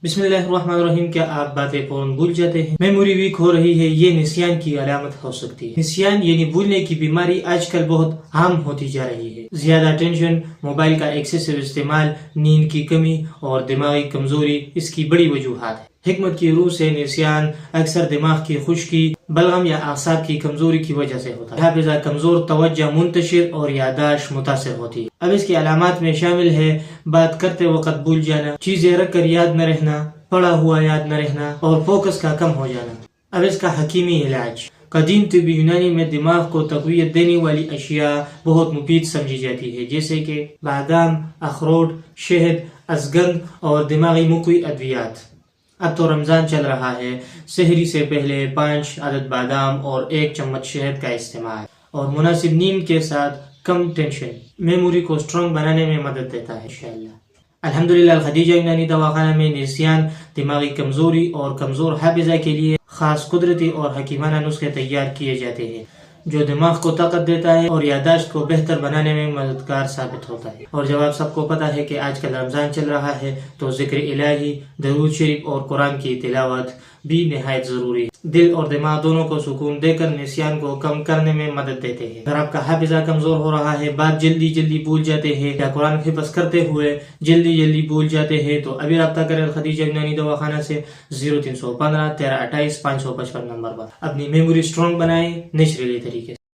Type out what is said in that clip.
بسم اللہ الرحمن الرحیم. کیا آپ باتیں فوراً بھول جاتے ہیں؟ میموری ویک ہو رہی ہے، یہ نسیان کی علامت ہو سکتی ہے. نسیان یعنی بھولنے کی بیماری آج کل بہت عام ہوتی جا رہی ہے. زیادہ ٹینشن، موبائل کا ایکسیسو استعمال، نیند کی کمی اور دماغی کمزوری اس کی بڑی وجوہات ہیں. حکمت کی روح سے نسیان اکثر دماغ کی خشکی، بلغم یا اعصاب کی کمزوری کی وجہ سے ہوتا ہے. حافظہ کمزور، توجہ منتشر اور یادداشت متاثر ہوتی ہے. اب اس کی علامات میں شامل ہے: بات کرتے وقت بھول جانا، چیزیں رکھ کر یاد نہ رہنا، پڑھا ہوا یاد نہ رہنا اور فوکس کا کم ہو جانا. اب اس کا حکیمی علاج. قدیم طب یونانی میں دماغ کو تقویت دینے والی اشیاء بہت مفید سمجھی جاتی ہے، جیسے کہ بادام، اخروٹ، شہد، اشگند اور دماغی مقوی ادویات. اب تو رمضان چل رہا ہے، سحری سے پہلے 5 عدد بادام اور 1 چمچ شہد کا استعمال اور مناسب نیند کے ساتھ کم ٹینشن میموری کو اسٹرانگ بنانے میں مدد دیتا ہے انشاءاللہ. الحمدللہ الخدیجہ یونانی دواخانہ میں نسیان، دماغی کمزوری اور کمزور حافظہ کے لیے خاص قدرتی اور حکیمانہ نسخے تیار کیے جاتے ہیں جو دماغ کو طاقت دیتا ہے اور یادداشت کو بہتر بنانے میں مددگار ثابت ہوتا ہے. اور جب آپ سب کو پتہ ہے کہ آج کل رمضان چل رہا ہے تو ذکر الہی، درود شریف اور قرآن کی تلاوت بھی نہایت ضروری ہے. دل اور دماغ دونوں کو سکون دے کر نسیان کو کم کرنے میں مدد دیتے ہیں. اگر آپ کا حافظہ کمزور ہو رہا ہے، بات جلدی جلدی بھول جاتے ہیں یا قرآن حفظ کرتے ہوئے جلدی جلدی بھول جاتے ہیں تو ابھی رابطہ کریں الخدیجہ یونانی دواخانہ سے 0315 1328 555 نمبر پر. اپنی میموری اسٹرانگ بنائیں نیچرلی طریقے سے.